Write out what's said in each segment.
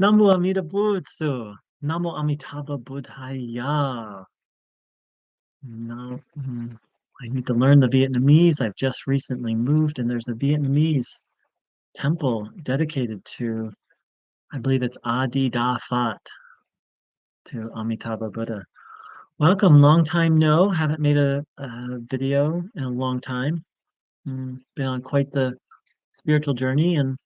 Namo Amida Butsu. Namo Amitabha Buddhaya. No, I need to learn the Vietnamese. I've just recently moved, and there's a Vietnamese temple dedicated to, I believe it's Adi Da Fat, to Amitabha Buddha. Welcome, long time no. Haven't made a video in a long time. Been on quite the spiritual journey, and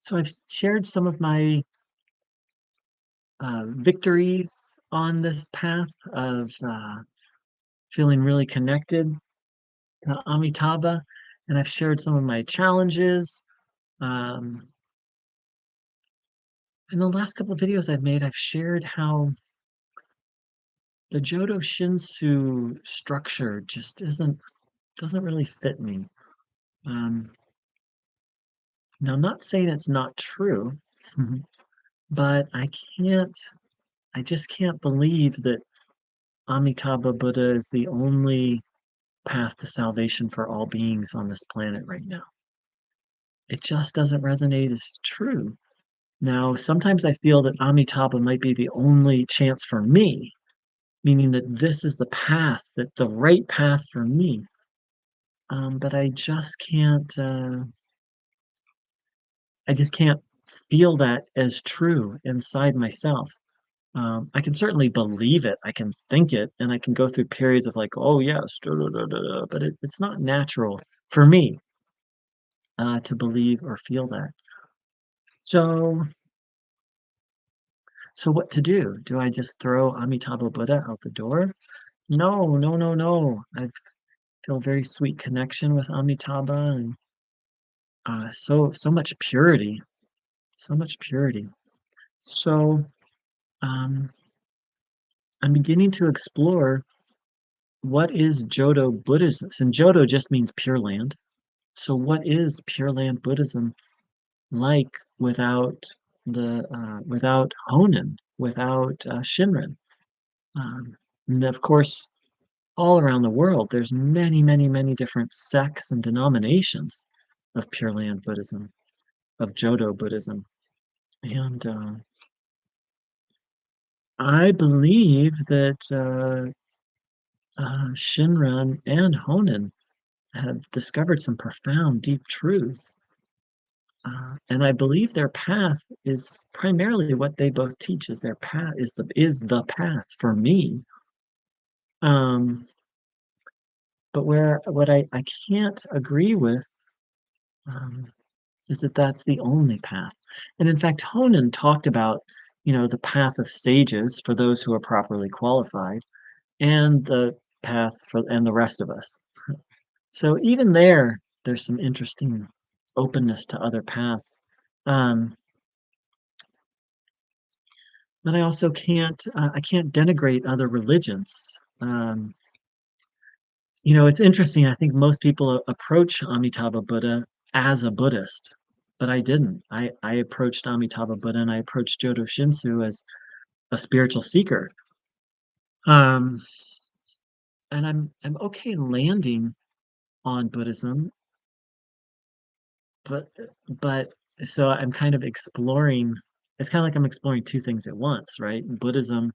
so I've shared some of my victories on this path of feeling really connected to Amitabha, and I've shared some of my challenges. Um, in the last couple of videos I've made, I've shared how the Jodo Shinshu structure just doesn't really fit me. Um, Now, I'm not saying it's not true, but I just can't believe that Amitabha Buddha is the only path to salvation for all beings on this planet right now. It just doesn't resonate as true. Now, sometimes I feel that Amitabha might be the only chance for me, meaning that this is the path, that the right path for me. But I just can't feel that as true inside myself. I can certainly believe it, I can think it, and I can go through periods of like, oh yes, da, da, da, da, da," but it's not natural for me to believe or feel that. So, so what to do? Do I just throw Amitabha Buddha out the door? No, no, no, no. I feel very sweet connection with Amitabha and so much purity, so much purity. So um, I'm beginning to explore what is Jodo Buddhism. And Jodo just means Pure Land. So what is Pure Land Buddhism like without without Honen, without Shinran? And of course, all around the world, there's many, many, many different sects and denominations of Pure Land Buddhism, of Jodo Buddhism. And I believe that Shinran and Honen have discovered some profound, deep truths. And I believe their path is primarily what they both teach is their path is the path for me. Um, but where what I can't agree with um, is that that's the only path. And in fact, Honen talked about, the path of sages for those who are properly qualified, and the path for and the rest of us. So even there's some interesting openness to other paths. Um, but I also I can't denigrate other religions. It's interesting. I think most people approach Amitabha Buddha as a Buddhist, but I didn't. I approached Amitabha Buddha and I approached Jodo Shinshu as a spiritual seeker. Um, and I'm okay landing on Buddhism, but but so I'm kind of exploring. It's kind of like I'm exploring two things at once, right? Buddhism,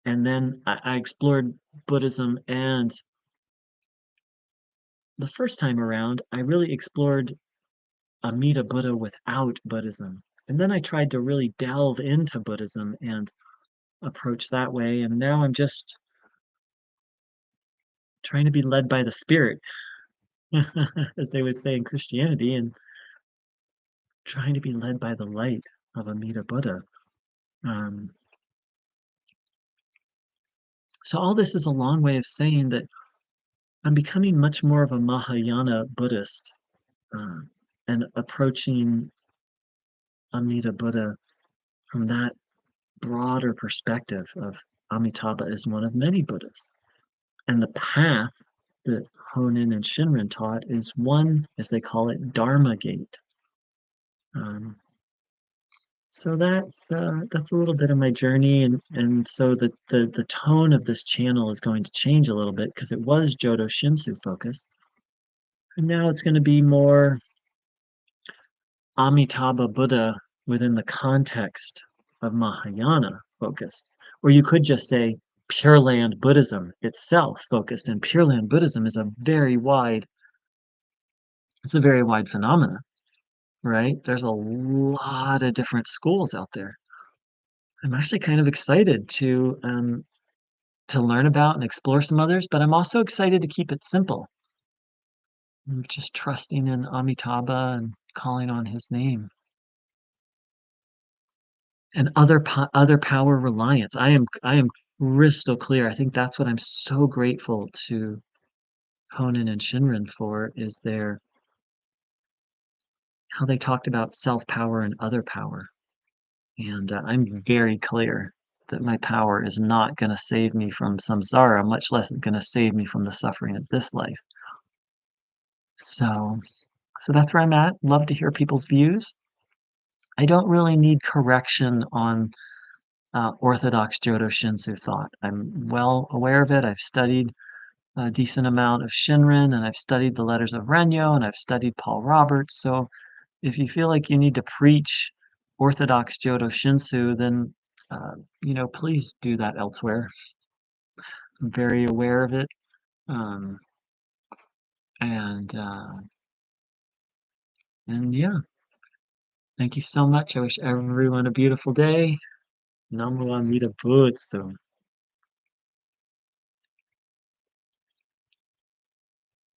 and then I explored Buddhism, and the first time around, I really explored Amida Buddha without Buddhism. And then I tried to really delve into Buddhism and approach that way. And now I'm just trying to be led by the Spirit, as they would say in Christianity, and trying to be led by the light of Amida Buddha. Um, so, all this is a long way of saying that I'm becoming much more of a Mahayana Buddhist uh, and approaching Amida Buddha from that broader perspective of Amitabha as one of many Buddhas. And the path that Honen and Shinran taught is one, as they call it, Dharma gate. Um, so that's a little bit of my journey, and so the tone of this channel is going to change a little bit because it was Jodo Shinshu focused, and now it's going to be more Amitabha Buddha within the context of Mahayana focused. Or you could just say Pure Land Buddhism itself focused. And Pure Land Buddhism is it's a very wide phenomena, right? There's a lot of different schools out there. I'm actually kind of excited to learn about and explore some others, but I'm also excited to keep it simple. I'm just trusting in Amitabha and calling on his name. And other power reliance. I am crystal clear. I think that's what I'm so grateful to Honen and Shinrin for is their how they talked about self-power and other power. And I'm very clear that my power is not going to save me from samsara, much less it's going to save me from the suffering of this life. So, so that's where I'm at. Love to hear people's views. I don't really need correction on orthodox Jodo Shinshu thought. I'm well aware of it. I've studied a decent amount of Shinrin, and I've studied the letters of Renyo, and I've studied Paul Roberts. So if you feel like you need to preach orthodox Jodo Shinshu, then please do that elsewhere. I'm very aware of it, um, and yeah, thank you so much. I wish everyone a beautiful day. Namo Amida Butsu.